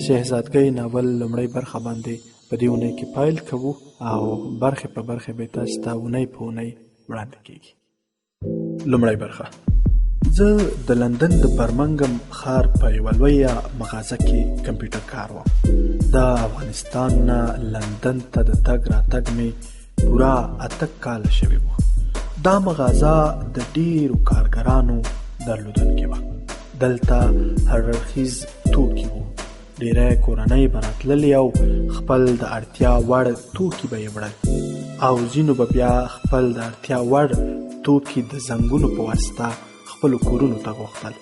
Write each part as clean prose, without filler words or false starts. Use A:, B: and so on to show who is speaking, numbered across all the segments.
A: شهزادګی ناول لومړی برخه باندې په دې اونۍ کې پیل کوو او برخه په برخه به تاسو ته اونۍ په اونۍ وړاندې کیږي. لومړی برخه. زه د لندن د برمنګم ښار په یوه لویه مغازه کې کمپیوټر کار وم. د افغانستان نه لندن ته د تګ راتګ مې پوره 8 کاله شوي وو. دا مغازه د ډیرو کارګرانو درلودونکې وه. دلته هر اړخیز توکي وو. ډیری کورنۍ به راتللې او خپل د اړتیا وړ توکي به یې وړل او ځینو به بیا خپل د اړتیا وړ توکي د زنګونو په واسطه خپلو کورونو ته غوښتل.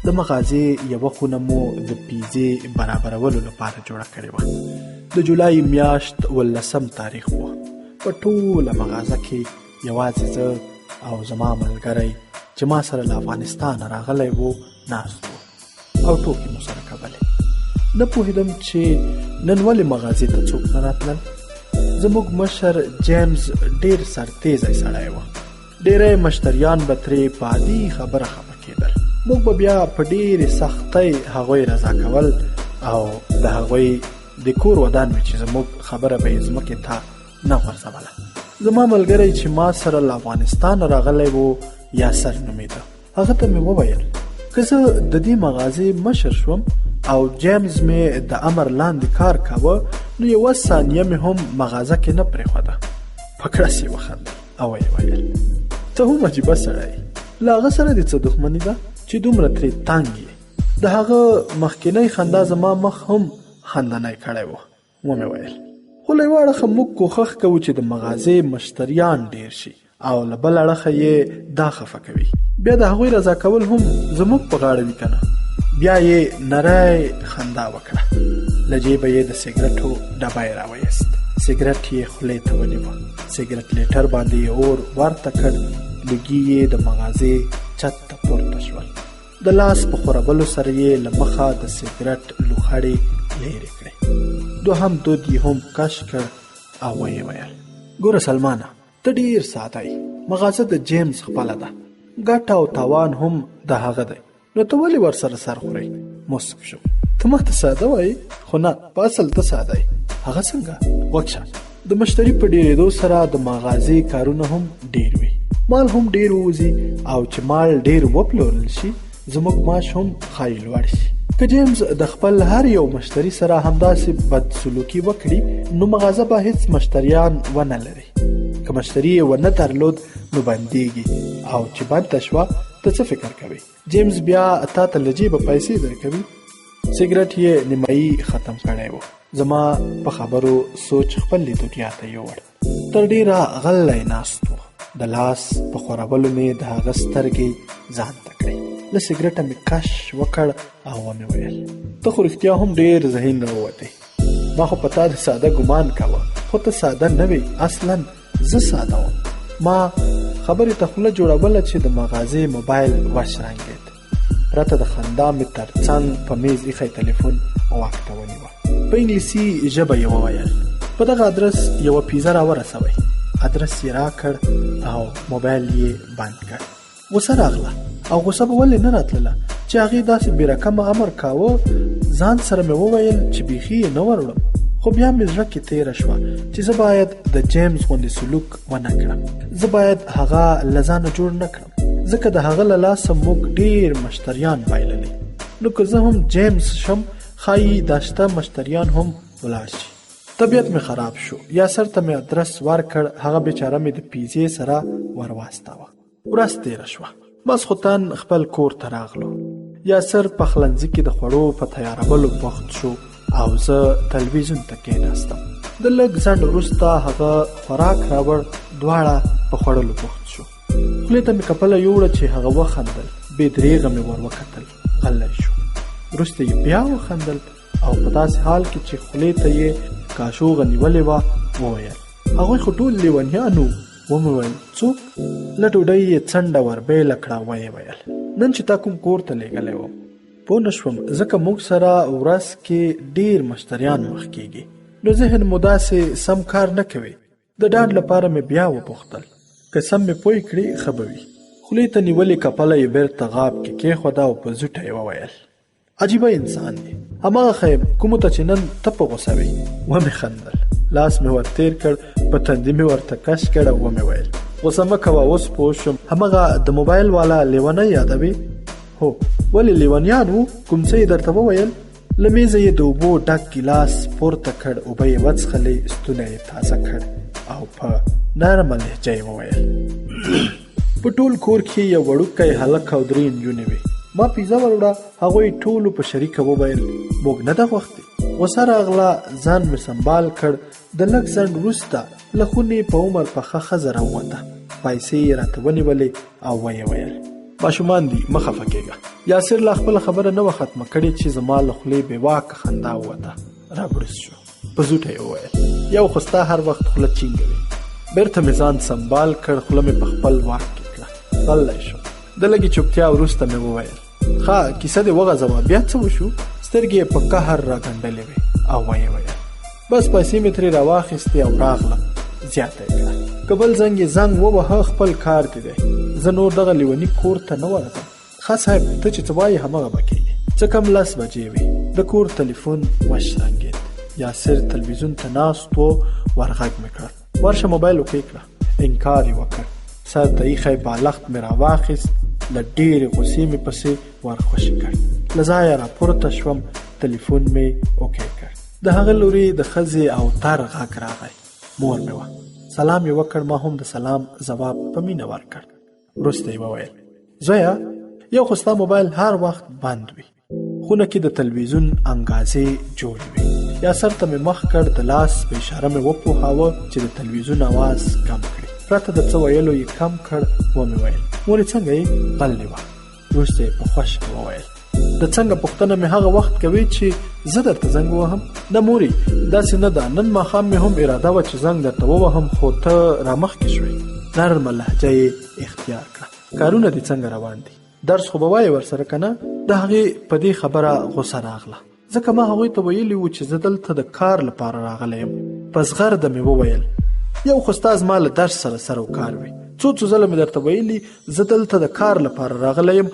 A: د مغازې یوه خونه مو د پیزې برابرولو لپاره جوړه کړې وه. د جولای میاشت 18 تاریخ وه. په ټوله مغازه کې یوازې زه او زما ملګری چې ما سره له افغانستانه راغلی و ناست و او ټوکې مو سره کولې. نه پوهېدم چې نن ولې مغازې ته څوک نه راتلل. زموږ مشر جیمز ډېر سرتیزی سړی و. ډېری مشتریان به ترې په عادي خبره خفه کېدل. موږ به بیا په ډېرې سختۍ هغوی رضا کول او د هغوی د کور ودان وي چې زموږ خبره به یې ځمکې ته نه غورځوله. زما ملګری چې ما سره له افغانستانه راغلی و یاسر نومېده. هغه ته مې وویل که زه د دې مغازې مشر شوم او جیمز مې د امر لاندې کار کاوه نو یوه ثانیه مې هم مغازه کې نه پرېښوده. په کړس یې وخندل او ویې ویل ته هم عجیبه سړی. له هغه سره دې څه دښمني ده چې دومره ترې تنګ یې. د هغه مخکینۍ خندا زما مخ هم خندنی کړی و. ومې ویل خو له یوه اړخه موږ کوښښ کوو چې د مغازې مشتریان ډېر شي او له بل اړخه یې دا خفه کوي. بیا د هغوی رضا کول هم زموږ په غاړه وي که نه. بیا یې نری خندا وکړه. له جیبه یې د سګرټو ډبی راویست. سګرټ یې خولې ته ونیوه. سګرټ لیټر باندې یې اور ورته کړ. لوګي یې د مغازې چت ته پورته شول. د لاس په خورولو سره یې له مخه د سګرټ لوخړې لرې کړې. دوهم دود یې هم کش کړ او ویې ویل ګوره سلمانه ته ډېر ساده یې. مغازه د جیمز خپله ده. ګټه او تاوان هم د هغه دی. نو ته ولې ورسره سر خورئ؟ موسک شو. ته ماته ساده وایې خو نه په اصل ته ساده یې. هغه څنګه؟ غوږ شه. د مشتري په ډېرېدو سره د مغازې کارونه هم ډېر وي. مال هم ډېر ووځي او چې مال ډېر وپلورل شي زموږ معاش هم ښایي لوړ شي. که جیمز د خپل هر یو مشتري سره همداسې بد سلوکي وکړي نو مغازه به هیڅ مشتریان ونه لري. که مشتری یې ونه درلود نو بندېږي او چې بنده شوه ته څه فکر کوې؟ جیمز بیا تا ته له جیبه پیسې درکوي. سګرټ یې نیمایي ختم کړی و. زما په خبرو سوچ خپل دنیا ته یووړ. تر ډېره غلی ناست و. د لاس په خورولو مې د هغه سترګې ځان ته کړې. له سګرټه مې کش وکړ او ومې ویل ته خو رښتیا هم ډېر ذهین راووتې. ما خو په تا د ساده ګمان کوه خو ته ساده نه وې. اصلا زه ساده وم. ما خبرې ته خوله جوړوله چې د مغازې موبایل وشرنګېد. پرته د خندا مې تر څنګ په میز ایښی تلیفون واک ته ونیوه. په انګلیسي ژبه یې وویل په دغه ادرس یوه پیزه راورسوئ. ادرس یې راکړ او موبایل یې بند کړ. غوسه راغله او غوسه به ولې نه راتلله چې هغې داسې بې رقمه امر کاوه. ځان سره مې وویل چې بیخي یې نه وروړم. خو بیا مې زړه کې تېره شوه چې زه باید د جیمز غوندې سلوک ونه کړم. زه باید هغه له ځانه جوړ نه کړم ځکه د هغه له لاسه موږ ډېر مشتریان بایللي. نو که زه هم جیمز شم ښایي دا شته مشتریان هم ولاړ شي. طبیعت مې خراب شو. یاسر ته مې ادرس ورکړ. هغه بیچاره مې د پیزې سره ورواستاوه. ورځ تېره شوه. ماسخوتن خپل کور ته راغلو. یاسر پخلنځي کې د خوړو په تیارولو بوخت شو او زه تلویزیون ته کېناستم. د لږ ځنډ وروسته هغه خوراک راوړ. دواړه په خوړلو بوخت شو. خولې ته مې کپله یوړه چې هغه وخندل. بې درېغه مې ور وکتل. غلی شو. وروسته یې بیا وخندل او په داسې حال کې چې خولې ته یې کاشوغه نیولې وه وویل هغوی خو ټول لیونیان وو. ومې ویل څوک؟ له ډوډۍ یې څنډه ور بېله کړه. ویې ویل نن چې تا کوم کور ته لېږلی وم. پوه نه شوم ځکه موږ سره ورځ کې ډېر مشتریان مخ کېږي نو ذهن مو داسې سم کار نه کوي. د ډاډ لپاره مې بیا وپوښتل که سم مې پوی کړي ښه به وي. خولې ته نیولې کپله یې بېرته غاب کې کېښوده او په زوټه یې وویل عجیبه انسان دی. هماغه خیم کومو ته چې نن ته په غوسه وې. ومې خندل، لاس مې ور تیر کړ، په تندي مې ورته کش کړ او ومې ویل غوسه مه کوه، اوس پوه شوم هماغه د موبایل والا لیونی یادوې؟ هو. ولې لیونیان وو؟ کوم څه یې درته وویل؟ له میزه یې د اوبو ډک ګیلاس پورته کړ، اوبه یې وڅښلې، ستونه یې تازه کړ او په نرمه لهجه یې وویل په ټول کور کې یو وړوکی هلک او 3 نجونې وې. ما پیزا وروړه، هغوی ټولو په شریکه وویل موږ نه ده غوښتې. غوسه راغله، ځان مې سنبال کړ. د لږ ځنډ وروسته له خونې په عمر پخه ښځه راووته، پیسې یې راته ونیولې او ویې ویل ماشومان دي مه خفه کېږه. یاسر لا خپله خبره نه وه ختمه کړې چې زما له خولې بې واکه خندا ووته. رابړس شو، په زوټه یې وویل یو خو ستا هر وخت خوله چینګه وي. بېرته مې ځان سنبال کړ، خوله مې په خپل واک کې کړه. غلی شو. د لږې چوپتیا وروسته مې وویل ښه کیسه دې وغځوه، بیا څه وشو؟ سترګې یې په قهر راګنډلې وې او ویې ویل بس پیسې مې ترې راواخیستې او راغلم. زیاته یې کړه که بل زنګ یې زنګ ووهه خپل کار دې دی، زه نور دغه لیوني کور ته نه ورځم. ښه صاحب ته چې څه وایې همغه به کېږي. څه کم 10 بجې وې. د کور تلیفون وشرنګېد. یاسر تلویزیون ته ناست و، ورغږ مې کړ ورشه موبایل وکې کړه. انکار یې وکړ. سر ته ایښی بالښت مې راواخیست، له ډېرې غوسې مې پسې ورخوشي کړ. له ځایه راپورته شوم، تلیفون مې اوکې کړ. د هغه لوري د ښځې او تر غږ راغی. مور مې وه. سلام یې وکړ، ما هم د سلام ځواب په مینه ورکړ. وروسته یې وویل زویه یو خو ستا موبایل هر وخت بند وي. خونه کې د تلویزیون انګازې جوړې وي. یاسر ته مې مخ کړ، د لاس په اشاره مې وپوهاوه چې د تلویزیون اواز کم کړي. پرته د څه ویلو یې کم کړ. ومې ویل مورې څنګه یې؟ غلې وه. وروسته یې په خوښه وویل د څنګه پوښتنه مې هغه وخت کوي چې زه درته زنګ ووهم؟ نه مورې داسې نه ده، نن ماښام مې هم اراده وه چې زنګ درته ووهم خو ته رامخکې شوې. نرمه لهجه یې اختیار کړه. کارونه دې څنګه روان دي؟ درس خو به وایې ورسره که نه؟ د هغې په دې خبره غوسه راغله، ځکه ما هغوی ته ویلي وو چې زه دلته د کار لپاره راغلی یم. په زغرده مې وویل یو خو ستا زما له درس سره سر و کار وي. څو ځله مې درته ویلي زه دلته د کار لپاره راغلی یم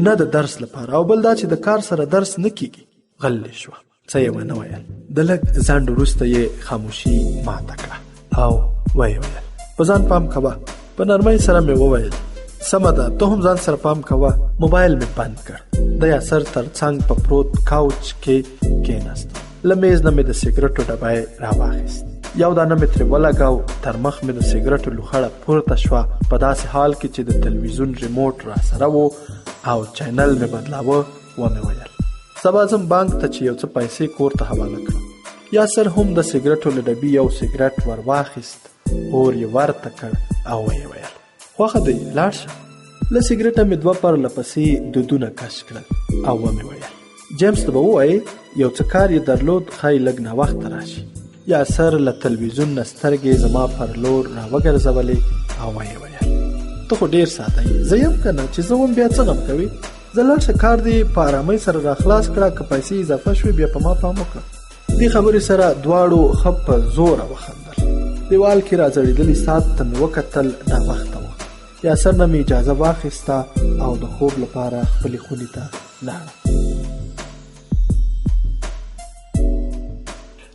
A: نه د درس لپاره، او بل دا چې د کار سره درس نه کیږي. غلې شوه، څه یې ونه ویل. د لږ ځنډ وروسته یې خاموشي ماته کړه او ویې ویل په ځان پام کوه. په نرمۍ سره مې وویل سمه ده، ته هم ځان سره پام کوه. موبایل مې بند کړ. د یاسر تر څنګ په پروت کاوچ کې کېناست. له میز نه مې د سګرټو ډبی راواخیست. یو دانه مې ترې ولګاو. تر مخ مې د سګرټو لوخړه پورته شوه، په داسې حال کې چې د تلویزیون ریموټ را سره و او چینل مې بدلاوه. ومې ویل سبا ځم بانک ته چې یو څه پیسې کور ته حواله کړم. یاسر هم د سګرټو له ډبي یو سګرټ ور واخیست، اور یې ورته کړ او ویې ویل خوښه دی لاړ شه. له سګرټه مې 2 پرله پسې دودونه کش کړل او ومې ویل جیمز ته به ووایې یو څه کار یې درلود، ښایي لږ ناوخته راشي. یاسر له تلویزیون نه سترګې زما پر لور راوګرځولې او ویې ویل ته خو ډېر ساده یې، زه یم که نه چې زه وم بیا څه غم کوې؟ زه لاړ شه، کار دې په ارامۍ سره راخلاص کړه، که پیسې اضافه شوې بیا په ما پام وکړه. دې خبرې سره دواړو ښه په زوره وخندل. دیوال کې راځړېدلي ساعت ته مې وکتل، ناوخته وه. یاسر نه مې اجازه واخیسته او د خوب لپاره خپلې خونې ته لاړم.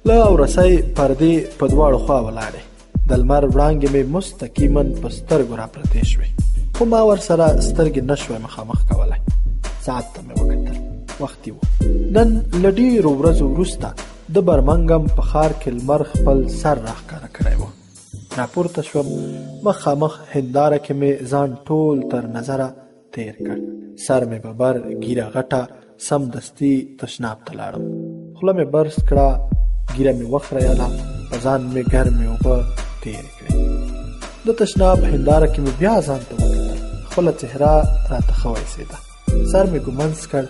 A: له اورسۍ پردې په دواړو خوا ولاړې. د لمر وړانګې مې مستقیما په سترګو را پرتې شوې، خو ما ورسره سترګې نه شوی مخامخ کولی. ساعت ته مې وکتل، وختي و. نن له ډېرو ورځو وروسته د برمنګم په ښار کې لمر خپل سر راښکاره کړی و. راپورته شوم، مخامخ هنداره کې مې ځان ټول تر نظره تیر کړ. سر مې ببر، ګیره غټه، سمدستي تشناب ته لاړم. خوله مې برس کړه، ګیره مې وخریاله، په ځان مې ګرمې اوبه تېرې کړې. د تشناب هنداره کې مې بیا ځان ته وکتل. خپله څهره راته ښه وایسېده. سر مې ګمنځ کړ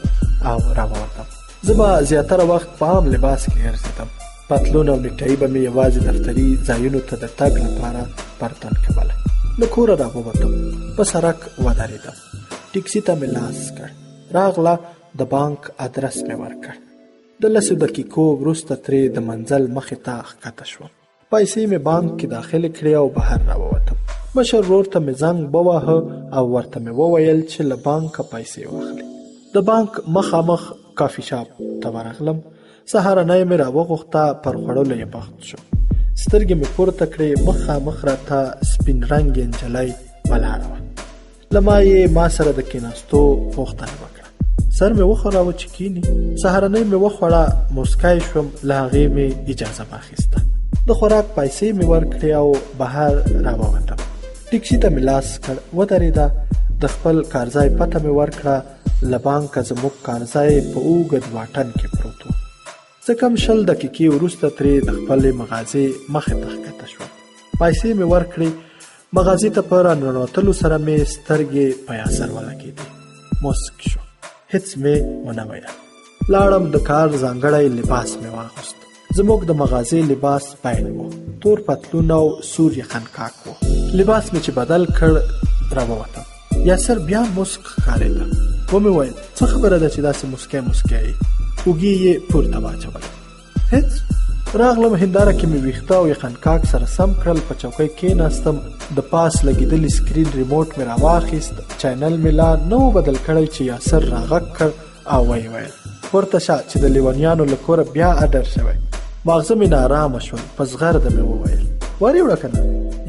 A: او راووتم. زه به زیاتره وخت په عام لباس کې ګرځېدم. پتلون او نیکټایي به مې یوازې دفتري ځایونو ته د تګ لپاره پرتن کولی. له کوره راووتم، په سړک ودرېدم. ټکسي ته مې لاس کړ. راغله، د بانک ادرس مې ورکړ. د 10 دقیقو وروسته ترې د منزل مخې ته ښکته شوم. پیسې مې بانک کې داخلې کړې او بهر راووتم. مشر ورور ته مې زنګ وواهه او ورته مې وویل چې له بانکه پیسې واخلي. د بانک مخامخ کافي شاپ ته ورغلم. سهارنۍ مې راوغوښته، پر خوړلو یې بوخت شو. سترګې مې پورته کړې، مخامخ راته سپین رنګې نجلۍ ولاړه وه. له ما یې ما سره د کېناستو غوښتنه وکړه. سر مې وښوراوه چې کښېني. سهارنۍ مې وخوړه، موسکی شوم. له هغې مې اجازه واخیسته. د خوراک پیسې مې ورکړې او بهر راووتم. ټکسي ته مې لاس کړ، ودرېده. د خپل کارځای پته مې ورکړه. له بانکه زموږ کارځای په اوږد واټن کې پروت و. زه کم 20 دقیقې وروسته ترې د خپلې مغازې مخې ته ښکته شوم. پیسې مې ورکړې. مغازې ته په راننوتلو سره مې سترګې په یاسر ولګېدې. موسک شو. هېڅ مې ونه ویل. لاړم. د کار ځانګړی لباس مې واغوست. زموږ د مغازې لباس پیل و. تور پتلون او سور یخن کاک و. لباس مې چې بدل کړ راووتم. یاسر بیا موسک ښکارېده. ومې ویل څه خبره ده چې داسې مسکی یې؟ اوږې یې پورته واچول. هېڅ. راغلم، هنداره کې مې ویښته او یخن کاک سره سم کړل. په چوکۍ کېناستم. د پاس لګېدلي سکرین ریموټ مې راواخیست. چینل مې لا نه و بدل کړی چې یاسر راغږ کړ او ویې ویل پورته شه چې د لیونیانو له کوره بیا اډر شوی. ماغزه مې ناارامه شول. په زغرده مې وویل وارې وړه که نه؟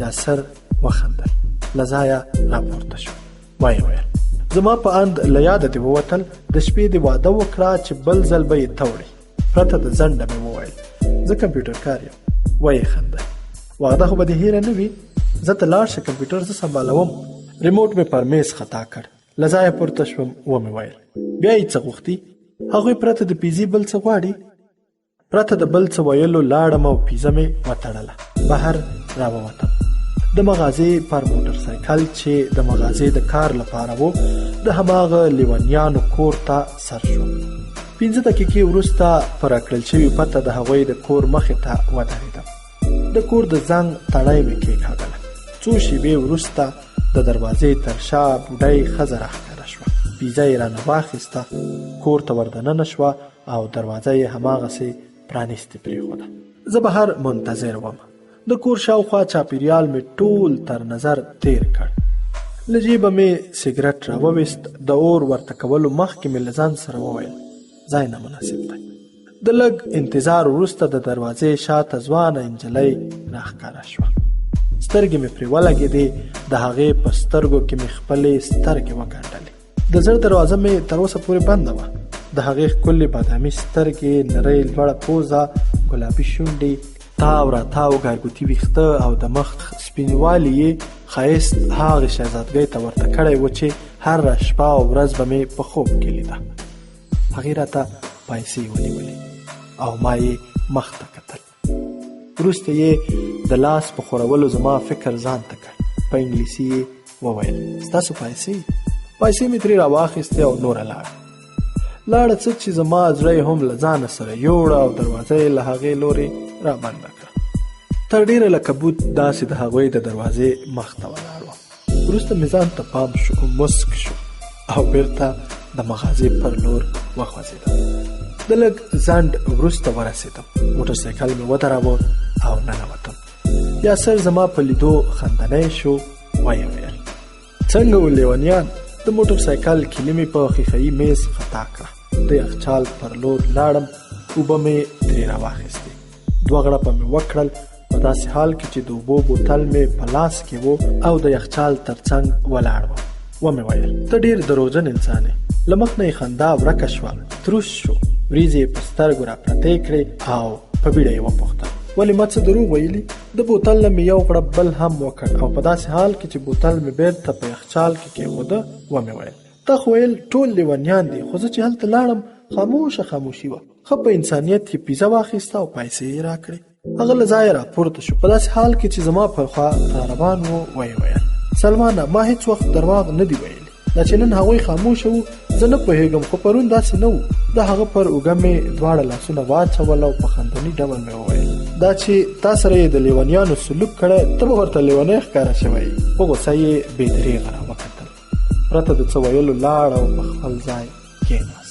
A: یاسر وخندل. له ځایه راپورته شو. ویې ویل زما په اند له یاده دې ووتل. د شپې دې واده وکړه چې بل ځل به یې توړې. پرته د ځنډه مې وویل زه کمپیوټر کار یم. ویې خندل. واده خو به دې هیره نه وي. زه ته لاړ شه، کمپیوټر زه سنبالوم. ریموټ مې پر میز خطا کړ. له ځایه پورته شوم. ومې ویل بیا یې څه غوښتي؟ هغوی پرته د پیزې بل څه غواړي؟ پرته د بل څه ویلو لاړم او پیزه مې وتړله. بهر راووتم. د مغازې پر موټر سایکل چې د مغازې د کار لپاره و د هماغه لیونیانو کور ته سر شوم. 15 دقیقې وروسته پر راکړل شوي پته د هغوی د کور مخې ته ودرېدم. د کور د زنګ تړۍ مې کېکاږله. څو شېبې وروسته د دروازې تر شا بوډۍ ښځه راښکاره شوه. پیزه یې رانه واخیسته. کور ته وردننه شوه او دروازه یې هماغسې پرانیستې پرېښوده. زه بهر منتظر وم. د کور شاوخوا چاپېریال مې ټول تر نظر تیر کړ. له جیبه مې سګرټ راوویست. د اور ورته کولو مخکې مې له ځان سره وویل ځای نامناسب دی. د لږ انتظار وروسته د دروازې شاته ځوانه نجلۍ راښکاره شوه. سترګې مې پرې ولګېدې. د هغې په سترګو کې مې خپلې سترګې وګنډلې. د زړه دروازه مې تر اوسه پورې بنده وه. د هغې ښکلې بادامي سترګې، نرۍ لوړه پوزه، ګلابي شونډې، تاو را تاو ګارګوتي ویښته او د مخ سپینوالي یې ښایست هغې شهزادګۍ ته ورته کړی و چې هره شپه او ورځ به مې په خوب کې لیده. هغې راته پیسې ونیولې او ما یې مخ ته کتل. وروسته یې د لاس په خورولو زما فکر ځان ته کړ. په انګلیسي یې وویل ستاسو پیسې؟ پیسې مې ترې راواخیستې او نوره لاړه څه چې زما زړه یې هم له ځانه سره یوړه او دروازه یې له هغې لورې را بنده کړه. تر ډېره لکه بوت داسې د هغوی د دروازې مخ ته ولاړ وم. وروسته مې ځان ته پام شو، مسک شو او بیرته د مغازې پر لور وخوځېدم. د لږ ځنډ وروسته ورسېدم. موټر سایکل مې ودراوه او ننوتم. یاسر زما په لیدو خندنی شو. ویې ویل څنګه و لیونیان؟ د موټر سایکل کیلي مې په ښیښه‌یي میز خطا کړه. د یخچال پر لور لاړم. اوبه مې ترې راواخیستې. 2 غړپه مې وکړل. په داسې حال کې چې د اوبو بوتل مې په لاس کې و او د یخچال تر څنګ ولاړ وم. ومې ویل ته ډېر دروغجن انسان یې. له مخ نه یې خندا ورکه شوه. تروش شو. وریځې یې په سترګو را پرتې کړې او په بیړه یې وپوښتل ولې ما څه دروغ ویلي؟ د بوتل نه مې 1 غړپ بل هم وکړ او په داسې حال کې چې بوتل مې بیرته په یخچال کې کېښوده. ومې ویل تا خو ویل ټول لیونیان دي، خو زه چې هلته لاړم خاموشي وه. ښه په انسانیت یې پیزه واخیسته او پیسې یې راکړې. هغه له ځایه راپورته شو. په داسې حال کې چې زما پر خوا روان و. ویې ویل سلمانه ما هېڅ وخت درواغ نه دی ویلي. دا چې نن هغوی خاموشه وو زه نه پوهېږم، خو پرون داسې نه وو. د هغه پر اوږه مې 2 لاسونه واچول او په خندني ډول مې وویل دا چې تا سره یې د لیونیانو سلوک کړی ته به ورته لیونی ښکاره شوی. په غوسه یې بې دریغه را وکتل. پرته د څه ویلو لاړ او په خپل ځای کېناست.